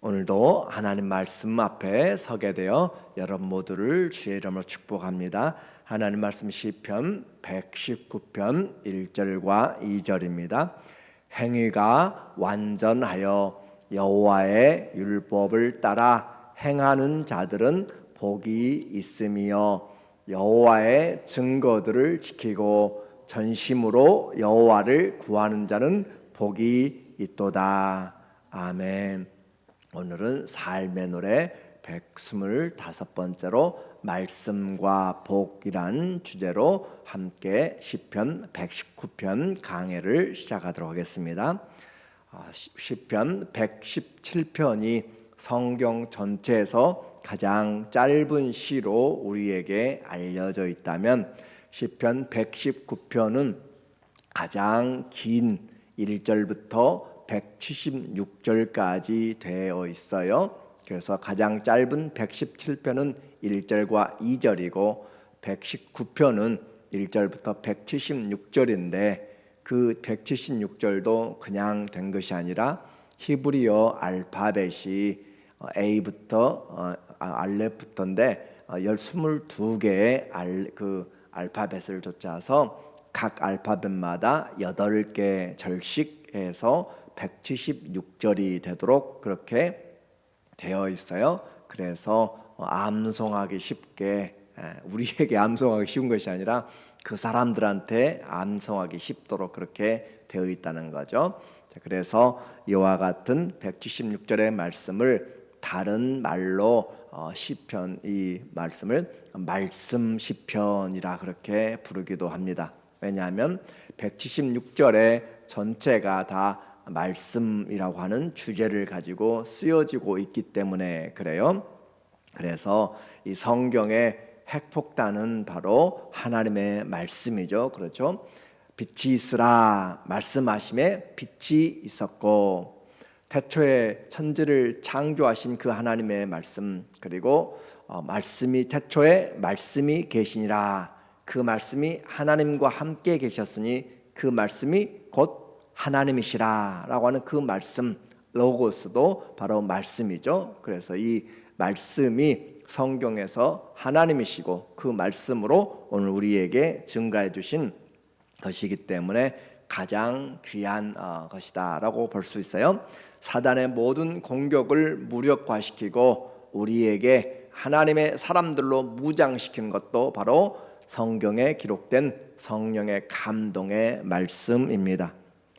오늘도 하나님 말씀 앞에 서게 되어 여러분 모두를 주의 이름으로 축복합니다. 하나님 말씀 시편 119편 1절과 2절입니다. 행위가 완전하여 여호와의 율법을 따라 행하는 자들은 복이 있으며 여호와의 증거들을 지키고 전심으로 여호와를 구하는 자는 복이 있도다. 아멘. 오늘은 삶의 노래 125번째로 말씀과 복이란 주제로 함께 시편 119편 강해를 시작하도록 하겠습니다. 시편 117편이 성경 전체에서 가장 짧은 시로 우리에게 알려져 있다면 시편 119편은 가장 긴 1절부터 176절까지 되어 있어요. 그래서 가장 짧은 117편은 1절과 2절이고 119편은 1절부터 176절인데 그 176절도 그냥 된 것이 아니라 히브리어 알파벳이 A부터 알렙부터인데 22개의 그 알파벳을 쫓아서 각 알파벳마다 8개 절씩 해서 176절이 되도록 그렇게 되어 있어요. 그래서 암송하기 쉽게, 우리에게 암송하기 쉬운 것이 아니라 그 사람들한테 암송하기 쉽도록 그렇게 되어 있다는 거죠. 그래서 이와 같은 176절의 말씀을 다른 말로 시편, 이 말씀을 말씀 시편이라 그렇게 부르기도 합니다. 왜냐하면 176절의 전체가 다 말씀이라고 하는 주제를 가지고 쓰여지고 있기 때문에 그래요. 그래서 이 성경의 핵폭탄은 바로 하나님의 말씀이죠. 그렇죠? 빛이 있으라 말씀하심에 빛이 있었고, 태초에 천지를 창조하신 그 하나님의 말씀, 그리고 말씀이 태초에 말씀이 계시니라, 그 말씀이 하나님과 함께 계셨으니 그 말씀이 곧 하나님이시라 라고 하는 그 말씀, 로고스도 바로 말씀이죠. 그래서 이 말씀이 성경에서 하나님이시고 그 말씀으로 오늘 우리에게 증가해 주신 것이기 때문에 가장 귀한 것이다 라고 볼 수 있어요. 사단의 모든 공격을 무력화시키고 우리에게 하나님의 사람들로 무장시킨 것도 바로 성경에 기록된 성령의 감동의 말씀입니다.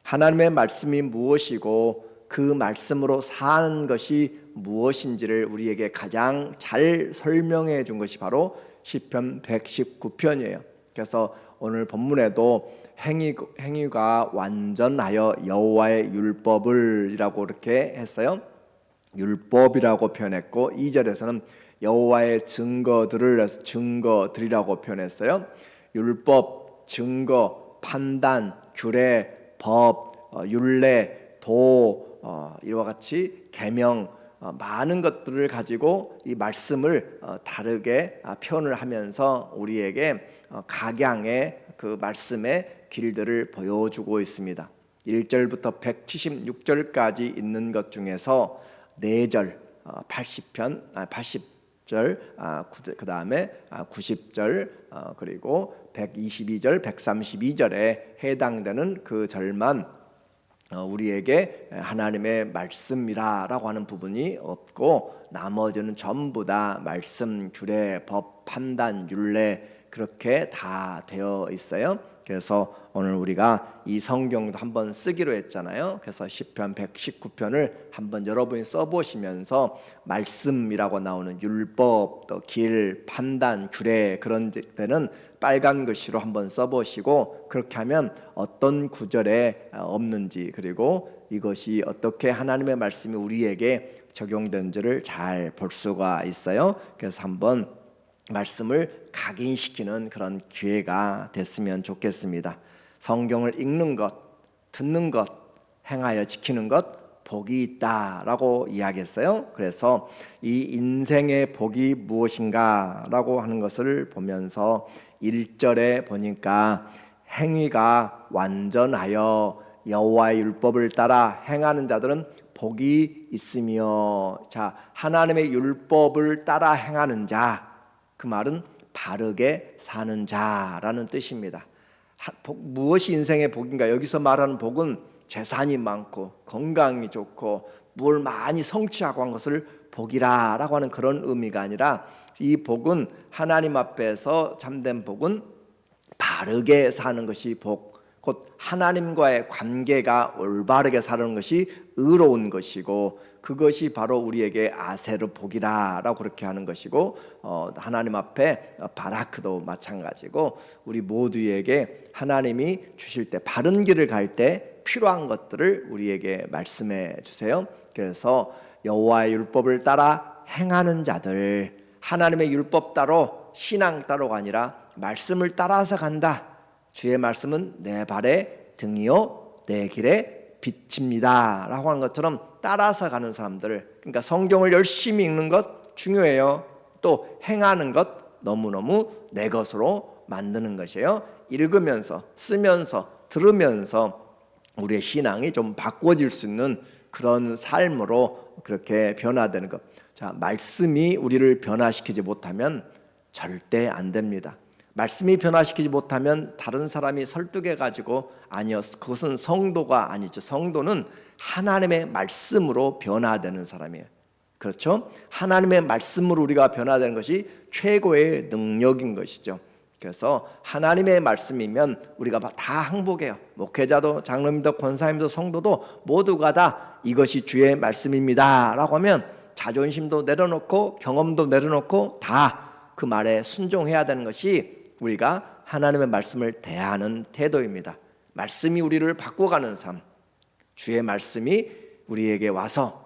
하나님의 말씀이 무엇이고 그 말씀으로 사는 것이 무엇인지를 우리에게 가장 잘 설명해 준 것이 바로 시편 119편이에요. 그래서 오늘 본문에도 행위가 완전하여 여호와의 율법을 이라고 이렇게 했어요. 율법이라고 표현했고 2절에서는 여호와의 증거들을 해서 증거들이라고 표현했어요. 율법, 증거, 판단, 규례, 법, 율례, 도, 이와 같이 계명, 많은 것들을 가지고 이 말씀을 다르게 표현을 하면서 우리에게 각양의 그 말씀의 길들을 보여주고 있습니다. 1절부터 176절까지 있는 것 중에서 4절, 80절, 그 다음에 90절, 그리고 122절, 132절에 해당되는 그 절만 우리에게 하나님의 말씀이라고 하는 부분이 없고 나머지는 전부 다 말씀, 규례, 법, 판단, 율례 그렇게 다 되어 있어요. 그래서 오늘 우리가 이 성경도 한번 쓰기로 했잖아요. 그래서 시편 119편을 한번 여러분이 써보시면서 말씀이라고 나오는 율법, 또 길, 판단, 규례 그런 데는 빨간 글씨로 한번 써보시고, 그렇게 하면 어떤 구절에 없는지, 그리고 이것이 어떻게 하나님의 말씀이 우리에게 적용된지를 잘 볼 수가 있어요. 그래서 한번 말씀을 각인시키는 그런 기회가 됐으면 좋겠습니다. 성경을 읽는 것, 듣는 것, 행하여 지키는 것 복이 있다라고 이야기했어요. 그래서 이 인생의 복이 무엇인가라고 하는 것을 보면서 1절에 보니까 행위가 완전하여 여호와의 율법을 따라 행하는 자들은 복이 있으며. 자, 하나님의 율법을 따라 행하는 자, 그 말은 바르게 사는 자라는 뜻입니다. 무엇이 인생의 복인가? 여기서 말하는 복은 재산이 많고 건강이 좋고 뭘 많이 성취하고 한 것을 복이라고 하는 그런 의미가 아니라, 이 복은 하나님 앞에서 참된 복은 바르게 사는 것이 복, 곧 하나님과의 관계가 올바르게 사는 것이 의로운 것이고, 그것이 바로 우리에게 아세르 복이라고 그렇게 하는 것이고, 하나님 앞에 바라크도 마찬가지고, 우리 모두에게 하나님이 주실 때 바른 길을 갈 때 필요한 것들을 우리에게 말씀해 주세요. 그래서 여호와의 율법을 따라 행하는 자들, 하나님의 율법 따로 신앙 따로가 아니라 말씀을 따라서 간다. 주의 말씀은 내 발의 등이요 내 길의 빛입니다 라고 하는 것처럼 따라서 가는 사람들, 그러니까 성경을 열심히 읽는 것 중요해요. 또 행하는 것 너무너무 내 것으로 만드는 것이에요. 읽으면서, 쓰면서, 들으면서 우리의 신앙이 좀 바꿔질 수 있는 그런 삶으로 그렇게 변화되는 것. 자, 말씀이 우리를 변화시키지 못하면 절대 안 됩니다. 말씀이 변화시키지 못하면 다른 사람이 설득해 가지고, 아니요, 그것은 성도가 아니죠. 성도는 하나님의 말씀으로 변화되는 사람이에요. 그렇죠? 하나님의 말씀으로 우리가 변화되는 것이 최고의 능력인 것이죠. 그래서 하나님의 말씀이면 우리가 다 항복해요. 목회자도 장로님도 권사님도 성도도 모두가 다 이것이 주의 말씀입니다 라고 하면 자존심도 내려놓고 경험도 내려놓고 다 그 말에 순종해야 되는 것이 우리가 하나님의 말씀을 대하는 태도입니다. 말씀이 우리를 바꿔가는 삶, 주의 말씀이 우리에게 와서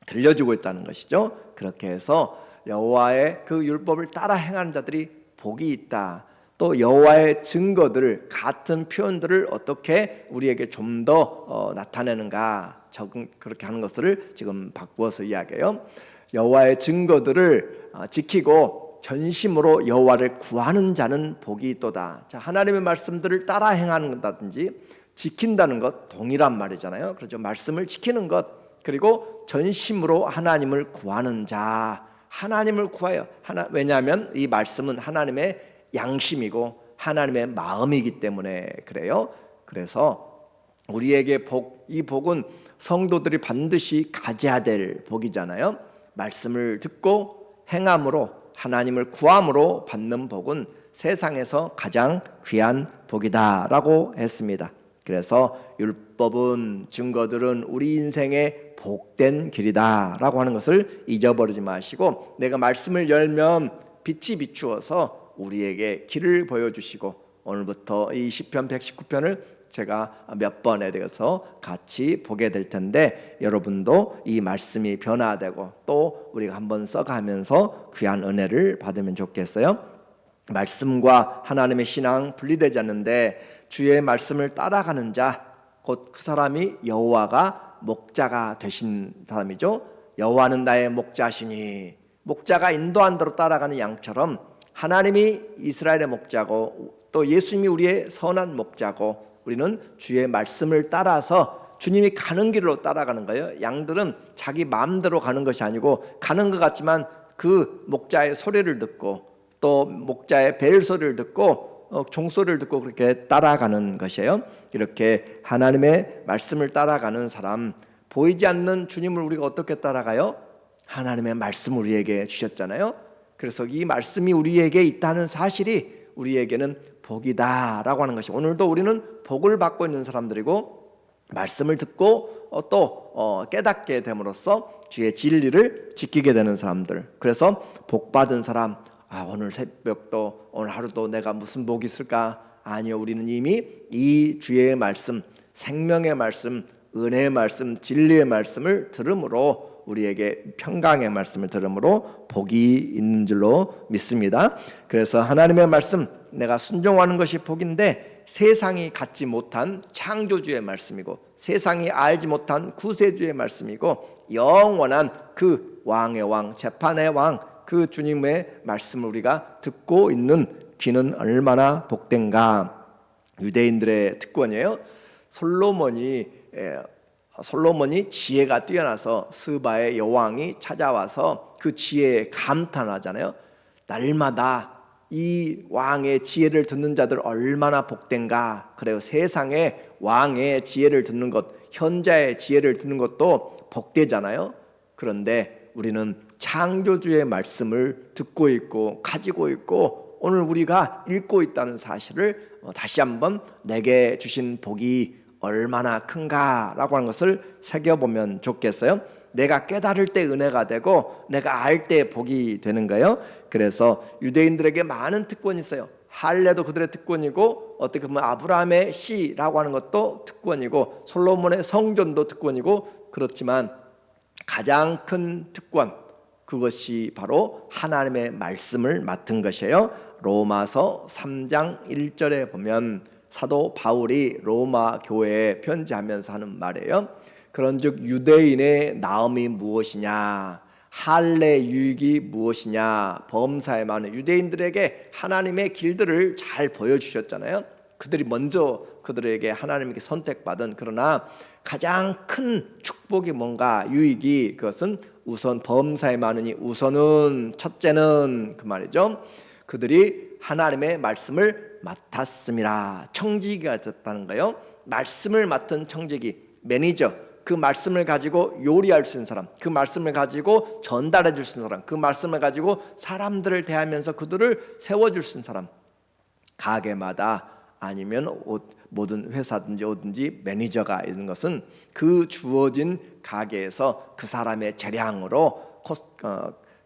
들려주고 있다는 것이죠. 그렇게 해서 여호와의 그 율법을 따라 행하는 자들이 복이 있다. 또 여호와의 증거들, 같은 표현들을 어떻게 우리에게 좀 더 나타내는가, 그렇게 하는 것을 지금 바꾸어서 이야기해요. 여호와의 증거들을 지키고 전심으로 여호와를 구하는 자는 복이 있도다. 자, 하나님의 말씀들을 따라 행한다든지 지킨다는 것 동일한 말이잖아요. 그렇죠? 말씀을 지키는 것, 그리고 전심으로 하나님을 구하는 자, 하나님을 구해요. 왜냐하면 이 말씀은 하나님의 양심이고 하나님의 마음이기 때문에 그래요. 그래서 우리에게 복, 이 복은 성도들이 반드시 가져야 될 복이잖아요. 말씀을 듣고 행함으로, 하나님을 구함으로 받는 복은 세상에서 가장 귀한 복이다라고 했습니다. 그래서 율법은, 증거들은 우리 인생의 복된 길이다라고 하는 것을 잊어버리지 마시고, 내가 말씀을 열면 빛이 비추어서 우리에게 길을 보여주시고, 오늘부터 이 시편 119편을 제가 몇 번에 대해서 같이 보게 될 텐데, 여러분도 이 말씀이 변화되고 또 우리가 한번 써가면서 귀한 은혜를 받으면 좋겠어요. 말씀과 하나님의 신앙 분리되지 않는데, 주의 말씀을 따라가는 자, 곧 그 사람이 여호와가 목자가 되신 사람이죠. 여호와는 나의 목자시니, 목자가 인도한 대로 따라가는 양처럼 하나님이 이스라엘의 목자고 또 예수님이 우리의 선한 목자고, 우리는 주의 말씀을 따라서 주님이 가는 길로 따라가는 거예요. 양들은 자기 마음대로 가는 것이 아니고, 가는 것 같지만 그 목자의 소리를 듣고 또 목자의 벨 소리를 듣고 종소리를 듣고 그렇게 따라가는 것이에요. 이렇게 하나님의 말씀을 따라가는 사람, 보이지 않는 주님을 우리가 어떻게 따라가요? 하나님의 말씀을 우리에게 주셨잖아요. 그래서 이 말씀이 우리에게 있다는 사실이 우리에게는 복이다라고 하는 것이, 오늘도 우리는 복을 받고 있는 사람들이고, 말씀을 듣고 또 깨닫게 됨으로써 주의 진리를 지키게 되는 사람들. 그래서 복 받은 사람, 오늘 새벽도 오늘 하루도 내가 무슨 복이 있을까? 아니요, 우리는 이미 이 주의 말씀, 생명의 말씀, 은혜의 말씀, 진리의 말씀을 들음으로, 우리에게 평강의 말씀을 들음으로 복이 있는 줄로 믿습니다. 그래서 하나님의 말씀, 내가 순종하는 것이 복인데, 세상이 갖지 못한 창조주의 말씀이고 세상이 알지 못한 구세주의 말씀이고, 영원한 그 왕의 왕, 재판의 왕, 그 주님의 말씀을 우리가 듣고 있는 귀는 얼마나 복된가. 유대인들의 특권이에요. 솔로몬이 솔로몬이 지혜가 뛰어나서 스바의 여왕이 찾아와서 그 지혜에 감탄하잖아요. 날마다 이 왕의 지혜를 듣는 자들 얼마나 복된가. 그래요. 세상에 왕의 지혜를 듣는 것, 현자의 지혜를 듣는 것도 복되잖아요. 그런데 우리는 창조주의 말씀을 듣고 있고 가지고 있고 오늘 우리가 읽고 있다는 사실을 다시 한번 내게 주신 복이 얼마나 큰가라고 하는 것을 새겨보면 좋겠어요. 내가 깨달을 때 은혜가 되고 내가 알 때 복이 되는 거예요. 그래서 유대인들에게 많은 특권이 있어요. 할례도 그들의 특권이고 어떻게 보면 아브라함의 씨라고 하는 것도 특권이고 솔로몬의 성전도 특권이고 그렇지만 가장 큰 특권 그것이 바로 하나님의 말씀을 맡은 것이에요. 로마서 3장 1절에 보면 사도 바울이 로마 교회에 편지하면서 하는 말이에요. 그런즉 유대인의 나음이 무엇이냐, 할례 유익이 무엇이냐. 범사에 많은 유대인들에게 하나님의 길들을 잘 보여주셨잖아요. 그들이 먼저 그들에게 하나님께 선택받은, 그러나 가장 큰 축복이 뭔가, 유익이, 그것은 우선 범사에 많으니 우선은, 첫째는 그 말이죠. 그들이 하나님의 말씀을 맡았음이라. 청지기가 됐다는 거예요. 말씀을 맡은 청지기, 매니저. 그 말씀을 가지고 요리할 수 있는 사람, 그 말씀을 가지고 전달해 줄 수 있는 사람, 그 말씀을 가지고 사람들을 대하면서 그들을 세워줄 수 있는 사람. 가게마다 아니면 모든 회사든지 어든지 매니저가 있는 것은 그 주어진 가게에서 그 사람의 재량으로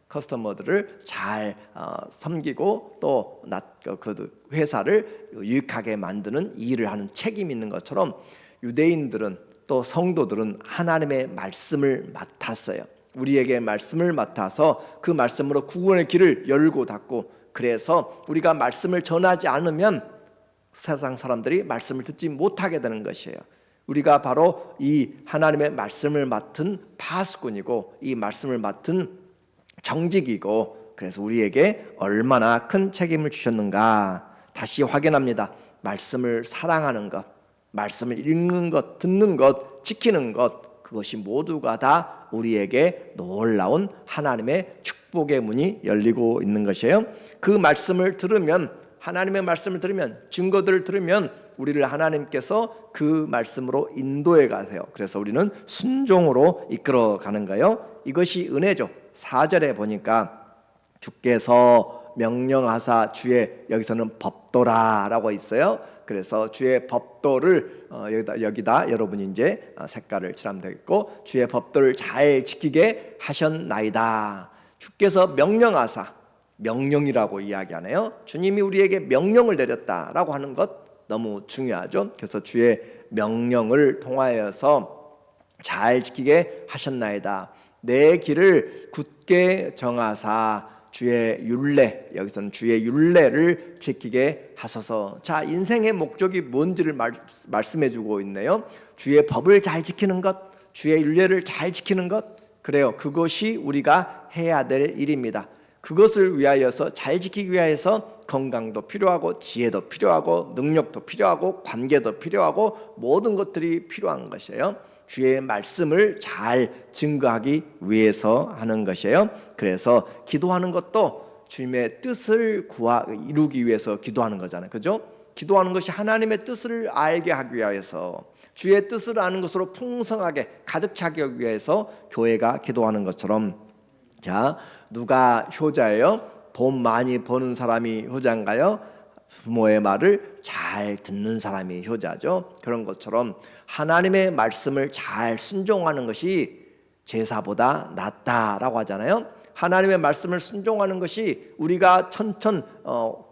커스터머들을 잘 섬기고 또 그 회사를 유익하게 만드는 일을 하는 책임이 있는 것처럼 유대인들은 또 성도들은 하나님의 말씀을 맡았어요. 우리에게 말씀을 맡아서 그 말씀으로 구원의 길을 열고 닫고, 그래서 우리가 말씀을 전하지 않으면 세상 사람들이 말씀을 듣지 못하게 되는 것이에요. 우리가 바로 이 하나님의 말씀을 맡은 파수꾼이고 이 말씀을 맡은 정직이고, 그래서 우리에게 얼마나 큰 책임을 주셨는가 다시 확인합니다. 말씀을 사랑하는 것, 말씀을 읽는 것, 듣는 것, 지키는 것, 그것이 모두가 다 우리에게 놀라운 하나님의 축복의 문이 열리고 있는 것이에요. 그 말씀을 들으면, 하나님의 말씀을 들으면, 증거들을 들으면 우리를 하나님께서 그 말씀으로 인도해 가세요. 그래서 우리는 순종으로 이끌어 가는 거예요. 이것이 은혜죠. 4절에 보니까 주께서 명령하사 주의, 여기서는 법도라라고 있어요. 그래서 주의 법도를 여기다 여러분이 이제 색깔을 칠하면 되겠고, 주의 법도를 잘 지키게 하셨나이다. 주께서 명령하사, 명령이라고 이야기하네요. 주님이 우리에게 명령을 내렸다라고 하는 것 너무 중요하죠. 그래서 주의 명령을 통하여서 잘 지키게 하셨나이다. 내 길을 굳게 정하사 주의 율례, 여기서는 주의 율례를 지키게 하소서. 자, 인생의 목적이 뭔지를 말씀해 주고 있네요. 주의 법을 잘 지키는 것, 주의 율례를 잘 지키는 것, 그래요. 그것이 우리가 해야 될 일입니다. 그것을 위하여서, 잘 지키기 위하여서 건강도 필요하고 지혜도 필요하고 능력도 필요하고 관계도 필요하고 모든 것들이 필요한 것이에요. 주의 말씀을 잘 증거하기 위해서 하는 것이에요. 그래서 기도하는 것도 주님의 뜻을 이루기 위해서 기도하는 거잖아요. 그죠? 기도하는 것이 하나님의 뜻을 알게 하기 위해서, 주의 뜻을 아는 것으로 풍성하게 가득 차기 위해서 교회가 기도하는 것처럼. 자, 누가 효자예요? 돈 많이 버는 사람이 효자인가요? 부모의 말을 잘 듣는 사람이 효자죠. 그런 것처럼 하나님의 말씀을 잘 순종하는 것이 제사보다 낫다라고 하잖아요. 하나님의 말씀을 순종하는 것이 우리가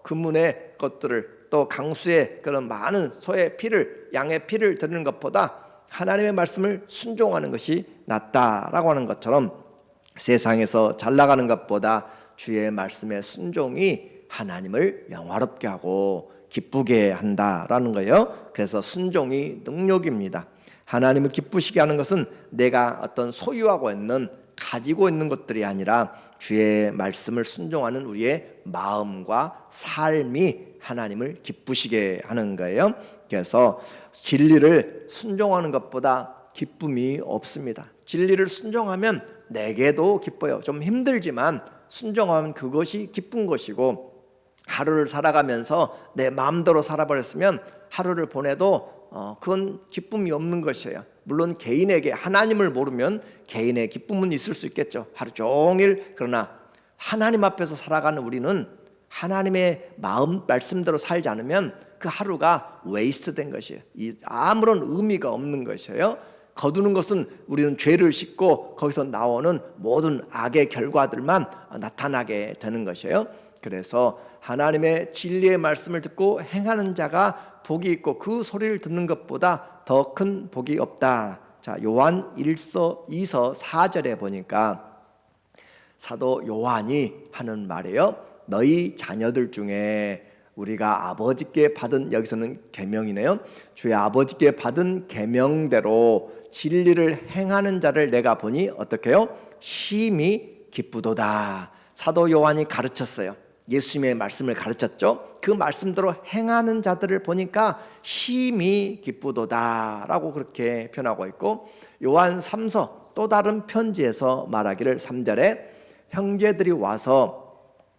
금문의 것들을, 또 강수의 그런 많은 소의 피를, 양의 피를 드리는 것보다 하나님의 말씀을 순종하는 것이 낫다라고 하는 것처럼, 세상에서 잘 나가는 것보다 주의 말씀의 순종이 하나님을 영화롭게 하고 기쁘게 한다라는 거예요. 그래서 순종이 능력입니다. 하나님을 기쁘시게 하는 것은 내가 어떤 소유하고 있는, 가지고 있는 것들이 아니라 주의 말씀을 순종하는 우리의 마음과 삶이 하나님을 기쁘시게 하는 거예요. 그래서 진리를 순종하는 것보다 기쁨이 없습니다. 진리를 순종하면 내게도 기뻐요. 좀 힘들지만 순종하면 그것이 기쁜 것이고, 하루를 살아가면서 내 마음대로 살아버렸으면 하루를 보내도 그건 기쁨이 없는 것이에요. 물론 개인에게 하나님을 모르면 개인의 기쁨은 있을 수 있겠죠. 하루 종일. 그러나 하나님 앞에서 살아가는 우리는 하나님의 마음 말씀대로 살지 않으면 그 하루가 웨이스트 된 것이에요. 아무런 의미가 없는 것이에요. 거두는 것은 우리는 죄를 싣고 거기서 나오는 모든 악의 결과들만 나타나게 되는 것이에요. 그래서 하나님의 진리의 말씀을 듣고 행하는 자가 복이 있고 그 소리를 듣는 것보다 더 큰 복이 없다. 자, 요한 1서 2서 4절에 보니까 사도 요한이 하는 말이에요. 너희 자녀들 중에 우리가 아버지께 받은, 여기서는 계명이네요. 주의 아버지께 받은 계명대로 진리를 행하는 자를 내가 보니 어떻게 해요? 심히 기쁘도다. 사도 요한이 가르쳤어요. 예수님의 말씀을 가르쳤죠. 그 말씀대로 행하는 자들을 보니까 심히 기쁘도다 라고 그렇게 표현하고 있고, 요한 3서 또 다른 편지에서 말하기를 3절에 형제들이 와서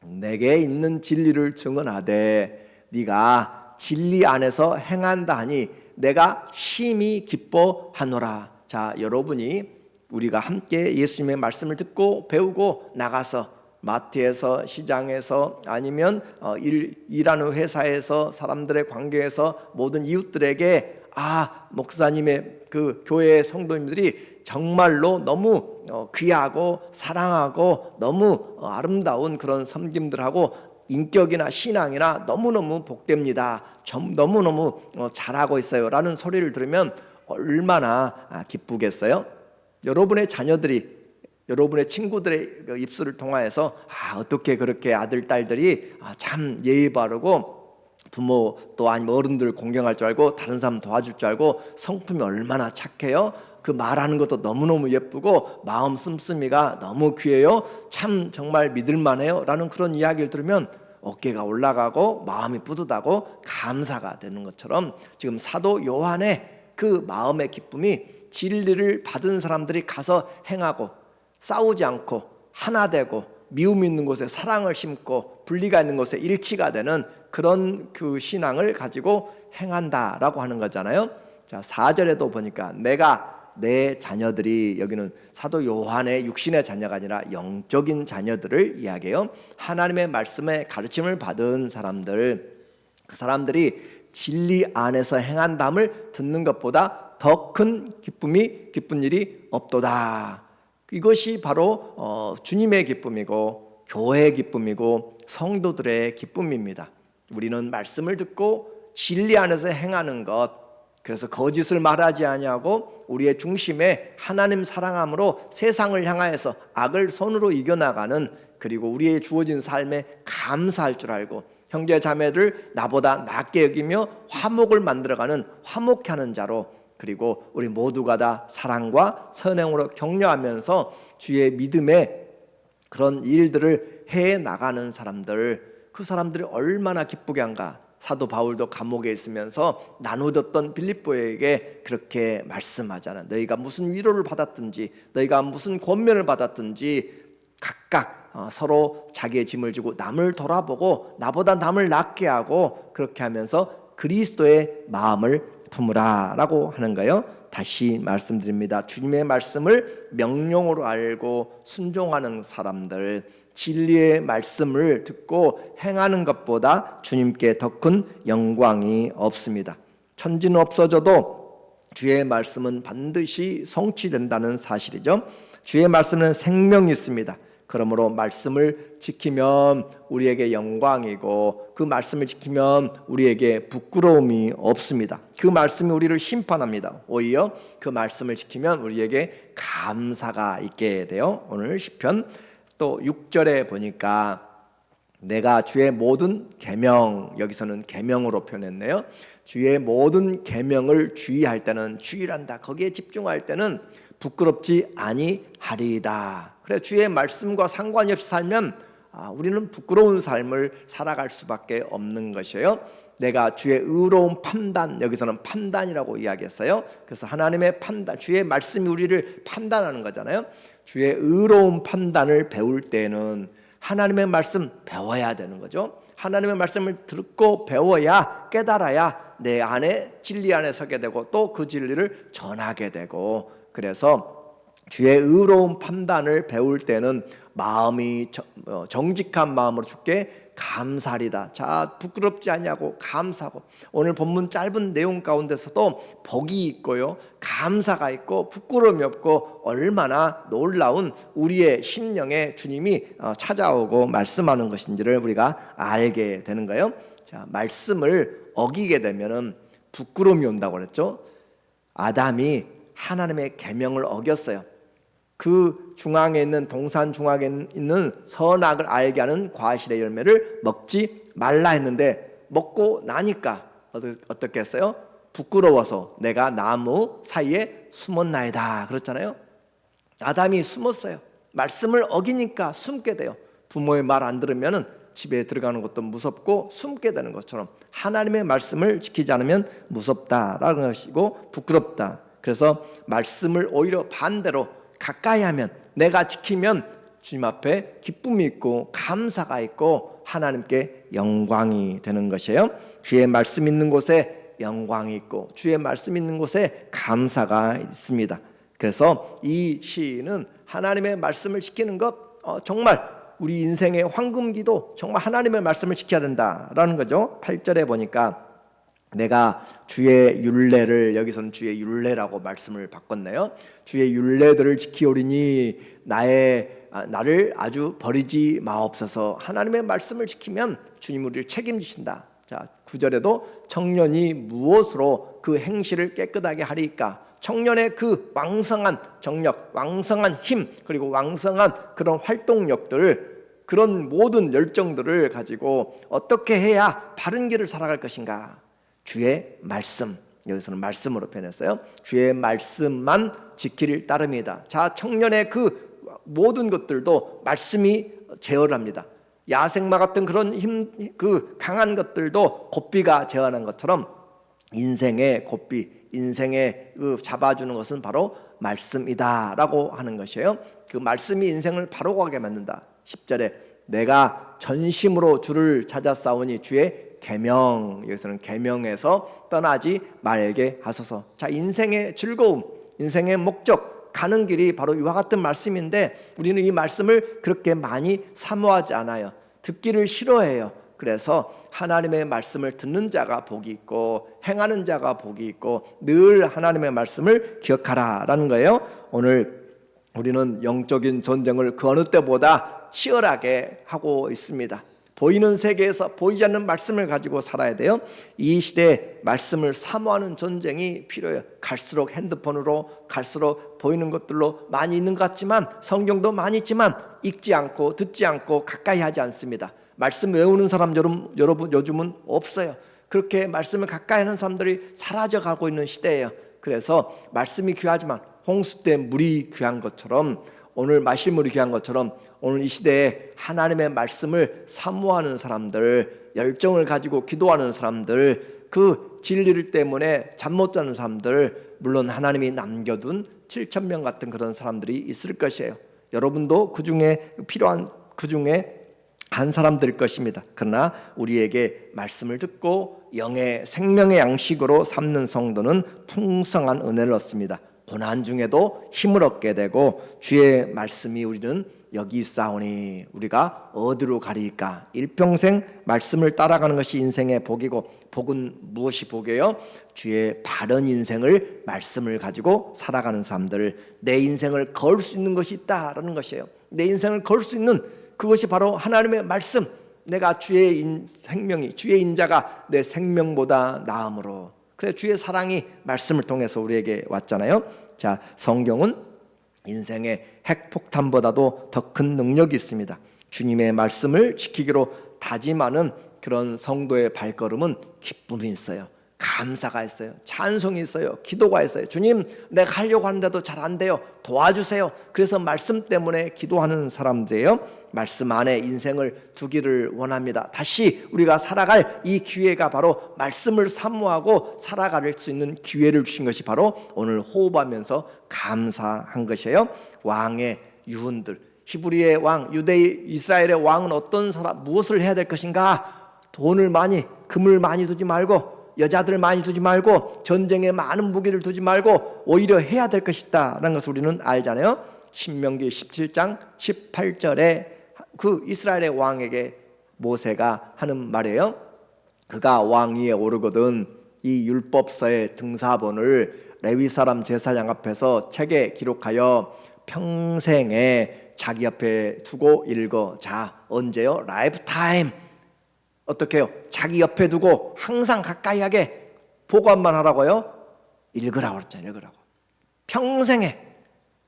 내게 있는 진리를 증언하되 네가 진리 안에서 행한다 하니 내가 심히 기뻐하노라. 자, 여러분이 우리가 함께 예수님의 말씀을 듣고 배우고 나가서 마트에서, 시장에서, 아니면 일하는 회사에서, 사람들의 관계에서 모든 이웃들에게 목사님의 그 교회 성도님들이 정말로 너무 귀하고 사랑하고 너무 아름다운 그런 섬김들하고 인격이나 신앙이나 너무너무 복됩니다. 너무너무 잘하고 있어요 라는 소리를 들으면 얼마나 기쁘겠어요? 여러분의 자녀들이, 여러분의 친구들의 입술을 통하여서 어떻게 그렇게 아들, 딸들이 참 예의 바르고 부모 또 아니면 어른들 공경할 줄 알고 다른 사람 도와줄 줄 알고 성품이 얼마나 착해요. 그 말하는 것도 너무너무 예쁘고 마음 씀씀이가 너무 귀해요. 참 정말 믿을만해요 라는 그런 이야기를 들으면 어깨가 올라가고 마음이 뿌듯하고 감사가 되는 것처럼, 지금 사도 요한의 그 마음의 기쁨이 진리를 받은 사람들이 가서 행하고 싸우지 않고 하나 되고 미움 있는 곳에 사랑을 심고 분리가 있는 곳에 일치가 되는 그런 그 신앙을 가지고 행한다라고 하는 거잖아요. 자, 4절에도 보니까 내가 내 자녀들이, 여기는 사도 요한의 육신의 자녀가 아니라 영적인 자녀들을 이야기해요. 하나님의 말씀에 가르침을 받은 사람들, 그 사람들이 진리 안에서 행한담을 듣는 것보다 더 큰 기쁜 일이 없도다. 이것이 바로 주님의 기쁨이고 교회의 기쁨이고 성도들의 기쁨입니다. 우리는 말씀을 듣고 진리 안에서 행하는 것, 그래서 거짓을 말하지 아니하고 우리의 중심에 하나님 사랑함으로 세상을 향하여서 악을 손으로 이겨나가는, 그리고 우리의 주어진 삶에 감사할 줄 알고 형제 자매를 나보다 낫게 여기며 화목을 만들어가는 화목케 하는 자로, 그리고 우리 모두가 다 사랑과 선행으로 격려하면서 주의 믿음의 그런 일들을 해 나가는 사람들, 그 사람들이 얼마나 기쁘게 한가. 사도 바울도 감옥에 있으면서 나누어졌던 빌립보에게 그렇게 말씀하잖아. 너희가 무슨 위로를 받았든지, 너희가 무슨 권면을 받았든지 각각 서로 자기의 짐을 지고 남을 돌아보고 나보다 남을 낫게 하고 그렇게 하면서 그리스도의 마음을 품으라 라고 하는 거예요. 다시 말씀드립니다. 주님의 말씀을 명령으로 알고 순종하는 사람들, 진리의 말씀을 듣고 행하는 것보다 주님께 더 큰 영광이 없습니다. 천지는 없어져도 주의 말씀은 반드시 성취된다는 사실이죠. 주의 말씀은 생명이 있습니다. 그러므로 말씀을 지키면 우리에게 영광이고 그 말씀을 지키면 우리에게 부끄러움이 없습니다. 그 말씀이 우리를 심판합니다. 오히려 그 말씀을 지키면 우리에게 감사가 있게 돼요. 오늘 시편 또 6절에 보니까 내가 주의 모든 계명, 여기서는 계명으로 표현했네요. 주의 모든 계명을 주의할 때는, 주의한다, 거기에 집중할 때는 부끄럽지 아니하리이다. 그래, 주의 말씀과 상관이 없이 살면 우리는 부끄러운 삶을 살아갈 수밖에 없는 것이에요. 내가 주의 의로운 판단, 여기서는 판단이라고 이야기했어요. 그래서 하나님의 판단, 주의 말씀이 우리를 판단하는 거잖아요. 주의 의로운 판단을 배울 때는 하나님의 말씀 배워야 되는 거죠. 하나님의 말씀을 듣고 배워야, 깨달아야 내 안에 진리 안에 서게 되고 또 그 진리를 전하게 되고, 그래서 주의 의로운 판단을 배울 때는 마음이 정직한 마음으로 주께 감사리다. 자, 부끄럽지 않냐고 감사하고, 오늘 본문 짧은 내용 가운데서도 복이 있고요, 감사가 있고, 부끄러움이 없고, 얼마나 놀라운 우리의 심령에 주님이 찾아오고 말씀하는 것인지를 우리가 알게 되는 거예요. 자, 말씀을 어기게 되면은 부끄러움이 온다고 그랬죠. 아담이 하나님의 계명을 어겼어요. 그 중앙에 있는, 동산 중앙에 있는 선악을 알게 하는 과실의 열매를 먹지 말라 했는데, 먹고 나니까 어떻게 했어요? 부끄러워서 내가 나무 사이에 숨었나이다 그랬잖아요. 아담이 숨었어요. 말씀을 어기니까 숨게 돼요. 부모의 말 안 들으면 집에 들어가는 것도 무섭고 숨게 되는 것처럼 하나님의 말씀을 지키지 않으면 무섭다라는 것이고 부끄럽다. 그래서 말씀을 오히려 반대로 가까이 하면, 내가 지키면 주님 앞에 기쁨이 있고 감사가 있고 하나님께 영광이 되는 것이에요. 주의 말씀 있는 곳에 영광이 있고 주의 말씀 있는 곳에 감사가 있습니다. 그래서 이 시인은 하나님의 말씀을 지키는 것, 정말 우리 인생의 황금기도 정말 하나님의 말씀을 지켜야 된다라는 거죠. 8절에 보니까 내가 주의 율례를, 여기서는 주의 율례라고 말씀을 바꿨네요. 주의 율례들을 지키오리니 나를 아주 버리지 마옵소서. 하나님의 말씀을 지키면 주님 우리를 책임지신다. 자, 9절에도 청년이 무엇으로 그 행실을 깨끗하게 하리까? 청년의 그 왕성한 정력, 왕성한 힘, 그리고 왕성한 그런 활동력들, 그런 모든 열정들을 가지고 어떻게 해야 바른 길을 살아갈 것인가? 주의 말씀, 여기서는 말씀으로 표현했어요. 주의 말씀만 지킬 따름이다. 자, 청년의 그 모든 것들도 말씀이 제어합니다. 야생마 같은 그런 그 강한 것들도 고삐가 제어하는 것처럼 인생의 고삐, 인생의 그 잡아주는 것은 바로 말씀이다라고 하는 것이에요. 그 말씀이 인생을 바로 가게 만든다. 10절에 내가 전심으로 주를 찾아 싸우니 주의 계명, 여기서는 계명에서 떠나지 말게 하소서. 자, 인생의 즐거움, 인생의 목적, 가는 길이 바로 이와 같은 말씀인데 우리는 이 말씀을 그렇게 많이 사모하지 않아요. 듣기를 싫어해요. 그래서 하나님의 말씀을 듣는 자가 복이 있고 행하는 자가 복이 있고 늘 하나님의 말씀을 기억하라라는 거예요. 오늘 우리는 영적인 전쟁을 그 어느 때보다 치열하게 하고 있습니다. 보이는 세계에서 보이지 않는 말씀을 가지고 살아야 돼요. 이 시대에 말씀을 사모하는 전쟁이 필요해요. 갈수록 핸드폰으로, 갈수록 보이는 것들로 많이 있는 것 같지만, 성경도 많이 있지만 읽지 않고 듣지 않고 가까이 하지 않습니다. 말씀 외우는 사람 여러분 요즘은 없어요. 그렇게 말씀을 가까이 하는 사람들이 사라져가고 있는 시대예요. 그래서 말씀이 귀하지만 홍수 때 물이 귀한 것처럼, 오늘 마실 물이 귀한 것처럼 오늘 이 시대에 하나님의 말씀을 사모하는 사람들, 열정을 가지고 기도하는 사람들, 그 진리를 때문에 잠 못 자는 사람들, 물론 하나님이 남겨둔 7,000명 같은 그런 사람들이 있을 것이에요. 여러분도 그 중에 필요한, 그 중에 한 사람들일 것입니다. 그러나 우리에게 말씀을 듣고 영의 생명의 양식으로 삼는 성도는 풍성한 은혜를 얻습니다. 고난 중에도 힘을 얻게 되고 주의 말씀이 우리는 여기 있사오니 우리가 어디로 가리까? 일평생 말씀을 따라가는 것이 인생의 복이고, 복은 무엇이 복이에요? 주의 바른 인생을, 말씀을 가지고 살아가는 사람들, 내 인생을 걸 수 있는 것이 있다라는 것이에요. 내 인생을 걸 수 있는 그것이 바로 하나님의 말씀. 내가 주의 생명이, 주의 인자가 내 생명보다 나음으로. 그래, 주의 사랑이 말씀을 통해서 우리에게 왔잖아요. 자, 성경은 인생의 핵폭탄보다도 더 큰 능력이 있습니다. 주님의 말씀을 지키기로 다짐하는 그런 성도의 발걸음은 기쁨이 있어요. 감사가 있어요. 찬송이 있어요. 기도가 있어요. 주님, 내가 하려고 하는데도 잘 안 돼요. 도와주세요. 그래서 말씀 때문에 기도하는 사람들이에요. 말씀 안에 인생을 두기를 원합니다. 다시 우리가 살아갈 이 기회가 바로 말씀을 사모하고 살아갈 수 있는 기회를 주신 것이 바로 오늘 호흡하면서 감사한 것이에요. 왕의 유훈들, 히브리의 왕, 이스라엘의 왕은 어떤 사람, 무엇을 해야 될 것인가? 돈을 많이, 금을 많이 두지 말고, 여자들 많이 두지 말고, 전쟁에 많은 무기를 두지 말고 오히려 해야 될 것이다 라는 것을 우리는 알잖아요. 신명기 17장 18절에 그 이스라엘의 왕에게 모세가 하는 말이에요. 그가 왕위에 오르거든 이 율법서의 등사본을 레위 사람 제사장 앞에서 책에 기록하여 평생에 자기 옆에 두고 읽어. 자, 언제요? 라이프 타임. 어떻게 해요? 자기 옆에 두고 항상 가까이 하게 보관만 하라고요? 읽으라고 그랬잖아요. 읽으라고. 평생에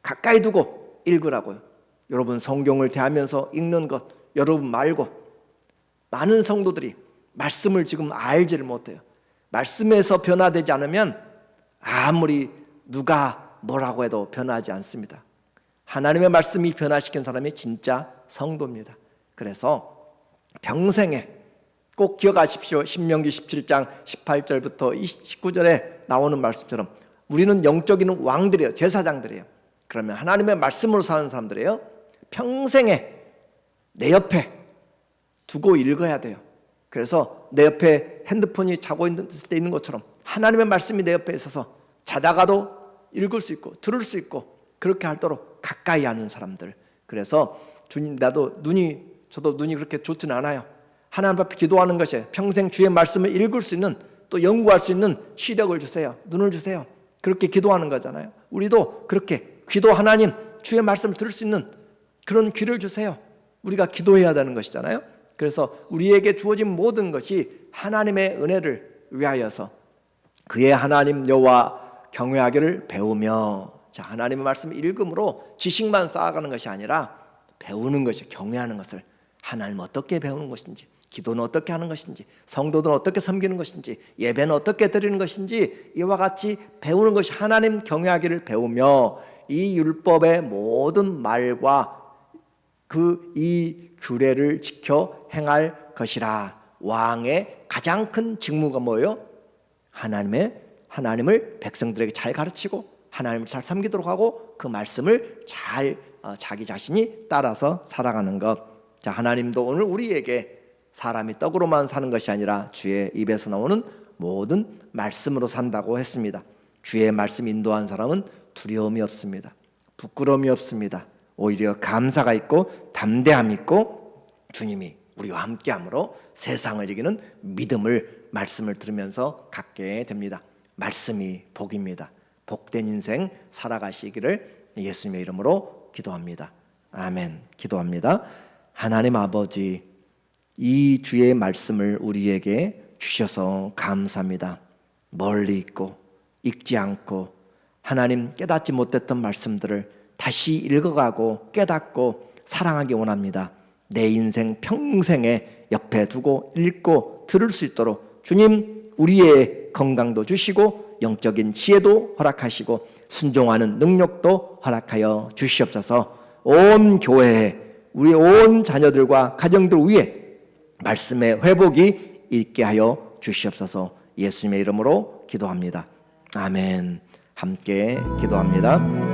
가까이 두고 읽으라고요. 여러분 성경을 대하면서 읽는 것, 여러분 말고 많은 성도들이 말씀을 지금 알지를 못해요. 말씀에서 변화되지 않으면 아무리 누가 뭐라고 해도 변하지 않습니다. 하나님의 말씀이 변화시킨 사람이 진짜 성도입니다. 그래서 평생에 꼭 기억하십시오. 신명기 17장 18절부터 19절에 나오는 말씀처럼 우리는 영적인 왕들이에요. 제사장들이에요. 그러면 하나님의 말씀으로 사는 사람들이에요. 평생에 내 옆에 두고 읽어야 돼요. 그래서 내 옆에 핸드폰이 자고 있는 것처럼 하나님의 말씀이 내 옆에 있어서 자다가도 읽을 수 있고 들을 수 있고 그렇게 하도록 가까이 하는 사람들. 그래서 주님, 저도 눈이 그렇게 좋지는 않아요. 하나님 앞에 기도하는 것이 평생 주의 말씀을 읽을 수 있는, 또 연구할 수 있는 시력을 주세요. 눈을 주세요. 그렇게 기도하는 거잖아요. 우리도 그렇게 하나님 주의 말씀을 들을 수 있는 그런 귀를 주세요. 우리가 기도해야 되는 것이잖아요. 그래서 우리에게 주어진 모든 것이 하나님의 은혜를 위하여서 그의 하나님 여호와 경외하기를 배우며, 자, 하나님의 말씀을 읽음으로 지식만 쌓아가는 것이 아니라 배우는 것이, 경외하는 것을, 하나님 어떻게 배우는 것인지, 기도는 어떻게 하는 것인지, 성도들은 어떻게 섬기는 것인지, 예배는 어떻게 드리는 것인지, 이와 같이 배우는 것이 하나님 경외하기를 배우며 이 율법의 모든 말과 이 규례를 지켜 행할 것이라. 왕의 가장 큰 직무가 뭐예요? 하나님을 백성들에게 잘 가르치고 하나님을 잘 섬기도록 하고 그 말씀을 잘 자기 자신이 따라서 살아가는 것. 자, 하나님도 오늘 우리에게 사람이 떡으로만 사는 것이 아니라 주의 입에서 나오는 모든 말씀으로 산다고 했습니다. 주의 말씀 인도한 사람은 두려움이 없습니다. 부끄러움이 없습니다. 오히려 감사가 있고 담대함이 있고 주님이 우리와 함께함으로 세상을 이기는 믿음을, 말씀을 들으면서 갖게 됩니다. 말씀이 복입니다. 복된 인생 살아가시기를 예수님의 이름으로 기도합니다. 아멘. 기도합니다. 하나님 아버지, 이 주의 말씀을 우리에게 주셔서 감사합니다. 멀리 있고 읽지 않고 하나님 깨닫지 못했던 말씀들을 다시 읽어가고 깨닫고 사랑하기 원합니다. 내 인생 평생에 옆에 두고 읽고 들을 수 있도록 주님, 우리의 건강도 주시고 영적인 지혜도 허락하시고 순종하는 능력도 허락하여 주시옵소서. 온 교회에, 우리 온 자녀들과 가정들 위에 말씀의 회복이 있게 하여 주시옵소서. 예수님의 이름으로 기도합니다. 아멘. 함께 기도합니다.